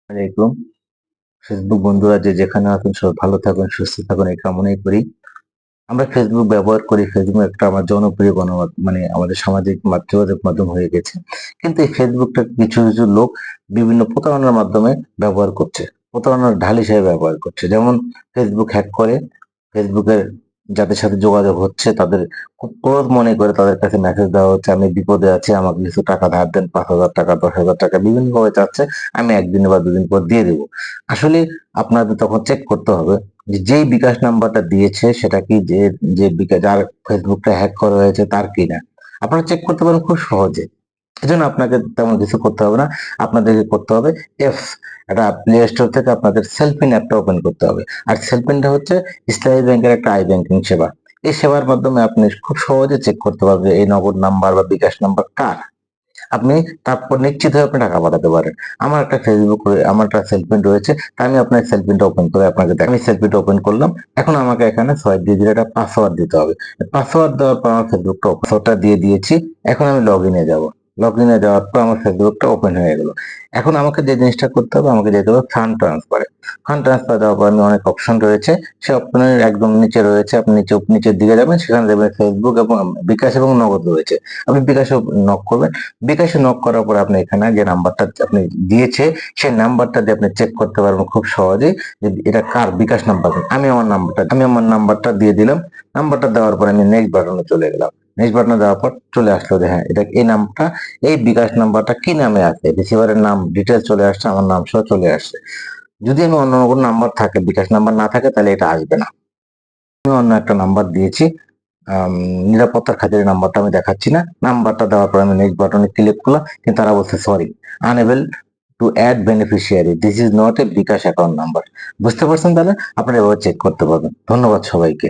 আলাইকুম। ফেসবুক বন্ধুরা যে যেখানে আছেন সবাই ভালো থাকুন, সুস্থ থাকুন এই কামনাই করি। আমরা ফেসবুক ব্যবহার করি। ফেসবুক একটা আমার জনপ্রিয় মানে আমাদের সামাজিক যোগাযোগ মাধ্যম হয়ে গেছে। কিন্তু এই ফেসবুকটা কিছু লোক বিভিন্ন প্রতারণার মাধ্যমে ব্যবহার করছে। প্রতারণার ঢাল হিসেবে ব্যবহার করছে। যেমন ফেসবুক হ্যাক করে ফেসবুকের যাদের সাথে যোগাযোগ হচ্ছে তাদের খুব ক্লোজ মনে করে তাদের কাছে মেসেজ দেওয়া হচ্ছে, আমি বিপদে আছি, আমাকে কিছু টাকা ধার দেন, 5,000 টাকা, 10,000 টাকা, বিভিন্ন ভাবে চাচ্ছে, আমি একদিন বা দুদিন পর দিয়ে দেবো। আসলে আপনাদের তখন চেক করতে হবে যে যেই বিকাশ নাম্বারটা দিয়েছে সেটা কি যে যে বিকাশ যার ফেসবুকটা হ্যাক করা হয়েছে তার কিনা। আপনারা চেক করতে পারেন খুব সহজে। এজন্য আপনাকে তেমন কিছু করতে হবে না। আপনাদেরকে করতে হবে এফ একটা প্লে স্টোর থেকে আপনাদের সেলফিন অ্যাপটা ওপেন করতে হবে। আর সেলফিনটা হচ্ছে ইসলামী ব্যাংকের একটা ব্যাংকিং সেবা। এই সেবার মাধ্যমে আপনি খুব সহজে চেক করতে পারবেন এই নগদ নাম্বার বা বিকাশ নাম্বার কার। আপনি তারপর নিশ্চিত হয়ে আপনি টাকা পাঠাতে পারেন। আমার একটা সেলফিন রয়েছে, তাই আমি আপনার সেলফিনটা ওপেন করে আপনাকে দেখ আমি সেলফিনটা ওপেন করলাম। এখন আমাকে এখানে 6 ডিজিট একটা পাসওয়ার্ড দিতে হবে। পাসওয়ার্ড দেওয়ার পর আমার ফেসবুকটা পাসওয়ার্ডটা দিয়ে দিয়েছি। এখন আমি লগ ইনে যাব। লগ ইনে যাওয়ার পর আমার ফেসবুকটা ওপেন হয়ে গেল। এখন আমাকে যে জিনিসটা করতে হবে, আমাকে যেতে হবে ফান্ড ট্রান্সফারে। ফান্ড ট্রান্সফার দেওয়ার পর আমি অনেক অপশন রয়েছে, সেই অপশনের একদম নিচে রয়েছে, আপনি নিচের দিকে যাবেন, সেখানে দেখবেন ফেসবুক এবং বিকাশ এবং নগদ রয়েছে। আপনি বিকাশে নক করবেন। বিকাশে নক করার পর আপনি এখানে যে নাম্বারটা আপনি দিয়েছে সেই নাম্বারটা দিয়ে আপনি চেক করতে পারবেন খুব সহজেই যে এটা কার বিকাশ নাম্বার। আমি আমার নাম্বারটা দিয়ে দিলাম। নাম্বারটা দেওয়ার পর আমি নেক্সট বাটনে চলে গেলাম। নেক্সট বাটনে দেওয়ার পর চলে আসলো যে হ্যাঁ এটা এই নামটা, এই বিকাশ নাম্বারটা কি নামে আছে, রিসিভারের নাম ডিটেলস চলে আসছে, আমার নাম সহ চলে আসছে। যদি আমি অন্য কোনো নাম্বার থাকে, বিকাশ নাম্বার না থাকে, তাহলে এটা আসবে না। আমি অন্য একটা নাম্বার দিয়েছি, নিরাপত্তার খাতিরে নাম্বারটা আমি দেখাচ্ছি না। নাম্বারটা দেওয়ার পর আমি নেক্সট বাটনে ক্লিক করলাম, কিন্তু তারা বলছে sorry, unable to add beneficiary, this is not a bKash account number. বুঝতে পারছেন? তাহলে আপনারা এভাবে চেক করতে পারবেন। ধন্যবাদ সবাইকে।